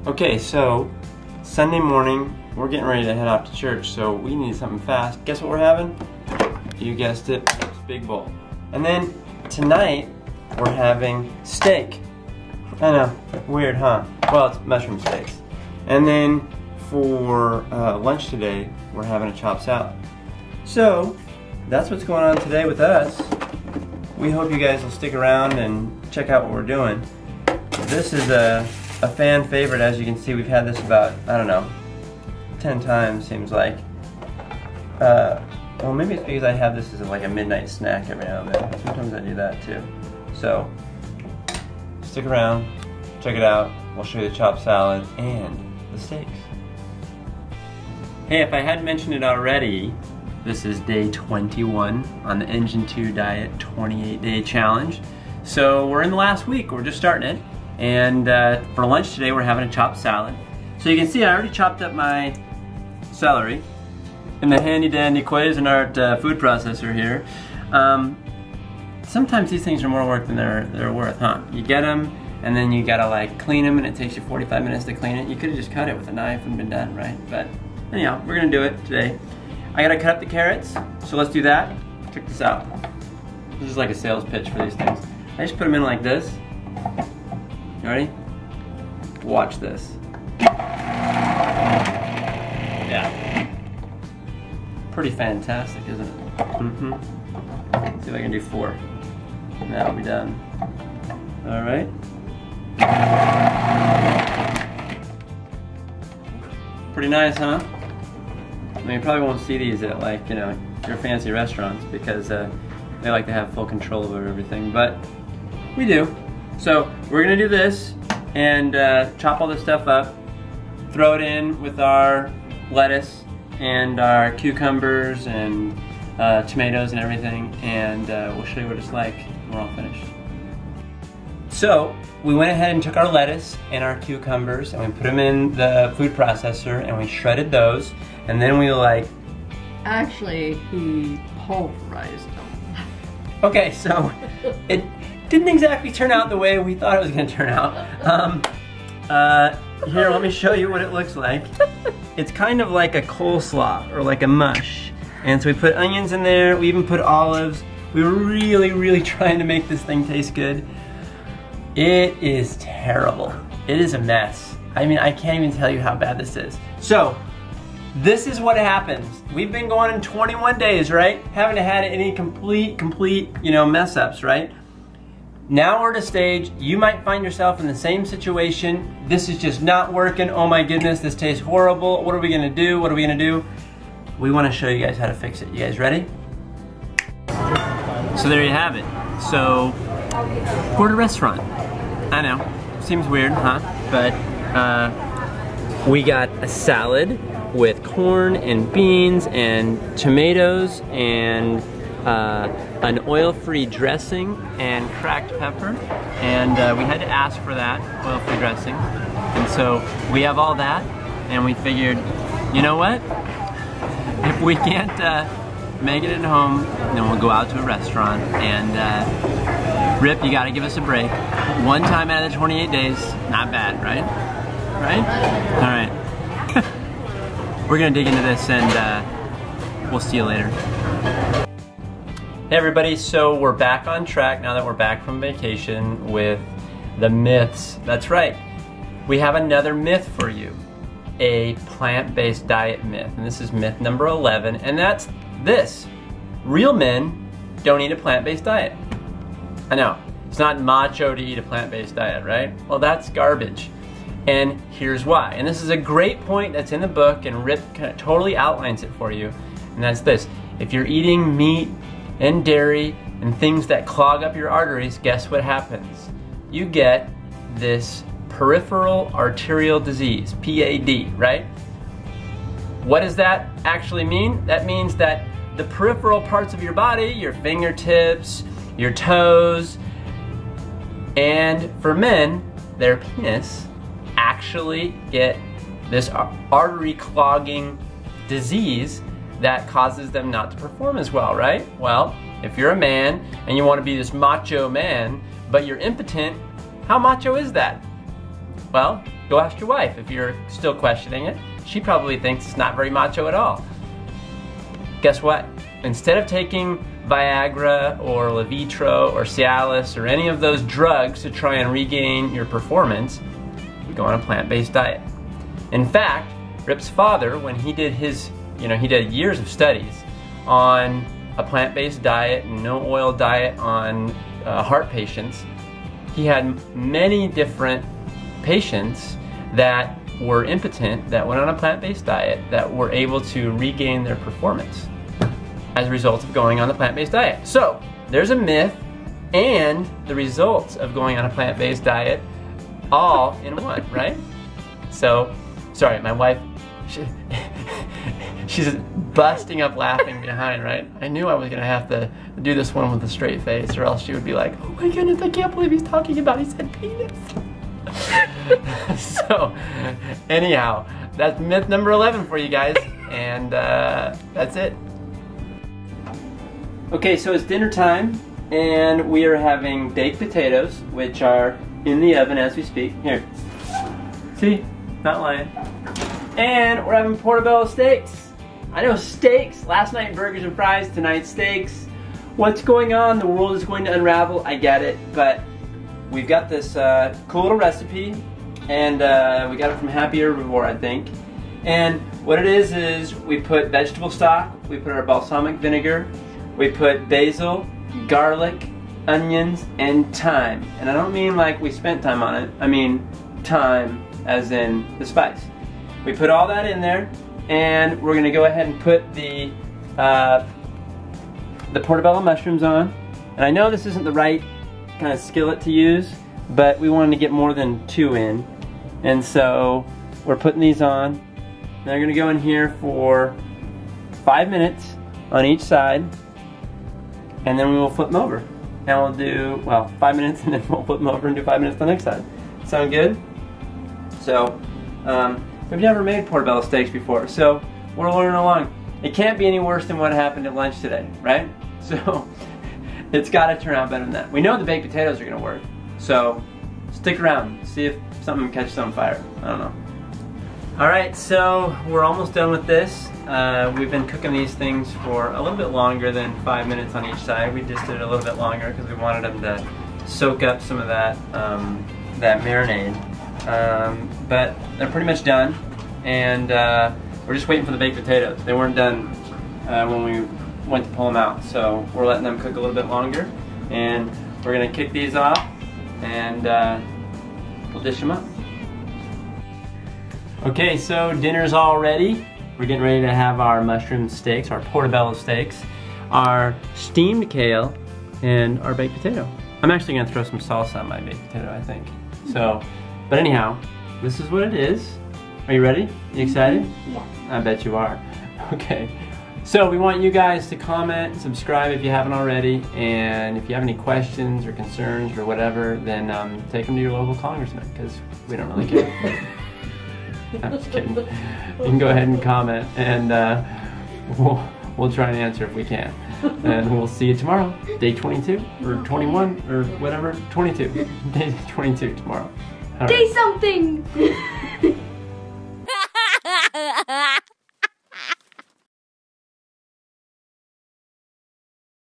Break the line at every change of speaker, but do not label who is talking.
Okay, so Sunday morning, we're getting ready to head off to church, so we need something fast. Guess what we're having? You guessed it, it's big bowl. And then tonight, we're having steak. I know, weird, huh? Well, it's mushroom steaks. And then for lunch today, we're having a chopped salad. So, that's what's going on today with us. We hope you guys will stick around and check out what we're doing. This is a fan favorite. As you can see, we've had this about, I don't know, 10 times seems like. Well, maybe it's because I have this as like a midnight snack every now and then. Sometimes I do that too. So, stick around, check it out. We'll show you the chopped salad and the steaks. Hey, if I hadn't mentioned it already, this is day 21 on the Engine 2 Diet 28-day challenge. So we're in the last week, we're just starting it. And for lunch today, we're having a chopped salad. So you can see I already chopped up my celery in the handy dandy Cuisinart food processor here. Sometimes these things are more work than they're worth, huh? You get them, and then you gotta like clean them, and it takes you 45 minutes to clean it. You could have just cut it with a knife and been done, right? But anyhow, we're gonna do it today. I gotta cut up the carrots, so let's do that. Check this out. This is like a sales pitch for these things. I just put them in like this. You ready? Watch this. Yeah. Pretty fantastic, isn't it? Mm-hmm. Let's see if I can do 4. And that'll be done. All right. Pretty nice, huh? I mean, you probably won't see these at like, you know, your fancy restaurants because they like to have full control over everything, but we do. So we're gonna do this and chop all this stuff up, throw it in with our lettuce and our cucumbers and tomatoes and everything, and we'll show you what it's like when we're all finished. So we went ahead and took our lettuce and our cucumbers and we put them in the food processor and we shredded those, and then we like...
Actually, he pulverized them.
Okay, so it didn't exactly turn out the way we thought it was going to turn out. Here, let me show you what it looks like. It's kind of like a coleslaw or like a mush. And so we put onions in there, we even put olives. We were really trying to make this thing taste good. It is terrible. It is a mess. I mean, I can't even tell you how bad this is. So, this is what happens. We've been going in 21 days, right? Haven't had any complete, you know, mess ups, right? Now we're at a stage, you might find yourself in the same situation. This is just not working. Oh my goodness, this tastes horrible. What are we gonna do? What are we gonna do? We wanna show you guys how to fix it. You guys ready? So there you have it. So, we're at a restaurant. I know, seems weird, huh? But we got a salad with corn and beans and tomatoes and an oil-free dressing and cracked pepper, and we had to ask for that oil-free dressing, and so we have all that, and we figured, you know what, if we can't make it at home, then we'll go out to a restaurant, and Rip, you gotta give us a break. One time out of the 28 days, not bad, right? Right? Alright. We're gonna dig into this, and we'll see you later. Hey everybody, so we're back on track now that we're back from vacation with the myths. That's right, we have another myth for you. A plant-based diet myth, and this is myth number 11, and that's this. Real men don't eat a plant-based diet. I know, it's not macho to eat a plant-based diet, right? Well, that's garbage. And here's why. And this is a great point that's in the book, and Rip kind of totally outlines it for you, and that's this. If you're eating meat and dairy and things that clog up your arteries, guess what happens? You get this peripheral arterial disease, PAD, right? What does that actually mean? That means that the peripheral parts of your body, your fingertips, your toes, and for men, their penis, actually get this artery clogging disease that causes them not to perform as well, right? Well, if you're a man and you want to be this macho man, but you're impotent, how macho is that? Well, Go ask your wife if you're still questioning it. She probably thinks it's not very macho at all. Guess what? Instead of taking Viagra or Levitro or Cialis or any of those drugs to try and regain your performance, you go on a plant-based diet. In fact, Rip's father, when he did his, he did years of studies on a plant-based diet and no oil diet on heart patients, he had many different patients that were impotent, that went on a plant-based diet, that were able to regain their performance as a result of going on the plant-based diet. So there's a myth and the results of going on a plant-based diet all in one, right? So, sorry, my wife, she's busting up laughing behind, right? I knew I was gonna have to do this one with a straight face or else she would be like, oh my goodness, I can't believe he's talking about, he said penis. So, anyhow, that's myth number 11 for you guys, and that's it. Okay, so it's dinner time, and we are having baked potatoes, which are in the oven as we speak. Here, see, not lying. And we're having Portobello steaks. I know, steaks. Last night burgers and fries, tonight steaks. What's going on? The world is going to unravel, I get it, but we've got this cool little recipe, and we got it from Happy Herbivore, I think. And what it is we put vegetable stock, we put our balsamic vinegar, we put basil, garlic, onions, and thyme. And I don't mean like we spent time on it, I mean thyme as in the spice. We put all that in there, and we're gonna go ahead and put the portobello mushrooms on. And I know this isn't the right kind of skillet to use, but we wanted to get more than 2 in. And so we're putting these on. They're gonna go in here for 5 minutes on each side, and then we will flip them over. And we'll do, well, 5 minutes, and then we'll flip them over and do 5 minutes on the next side. Sound good? So, we've never made portobello steaks before, so we're learning along. It can't be any worse than what happened at lunch today, right? So, it's gotta turn out better than that. We know the baked potatoes are gonna work, so stick around, see if something catches on fire. I don't know. Alright, so we're almost done with this. We've been cooking these things for a little bit longer than 5 minutes on each side. We just did it a little bit longer because we wanted them to soak up some of that, that marinade. But they're pretty much done, and we're just waiting for the baked potatoes. They weren't done when we went to pull them out, so we're letting them cook a little bit longer, and we're gonna kick these off, and we'll dish them up. Okay, so dinner's all ready. We're getting ready to have our mushroom steaks, our portobello steaks, our steamed kale, and our baked potato. I'm actually gonna throw some salsa on my baked potato, I think. So, but anyhow, this is what it is. Are you ready? You excited?
Yeah.
I bet you are. Okay. So we want you guys to comment, subscribe if you haven't already, and if you have any questions or concerns or whatever, then take them to your local congressman, because we don't really care. I'm just kidding. You can go ahead and comment, and we'll try and answer if we can. And we'll see you tomorrow, day 22, or 21, or whatever, 22. Day 22 tomorrow. All right.
Day something!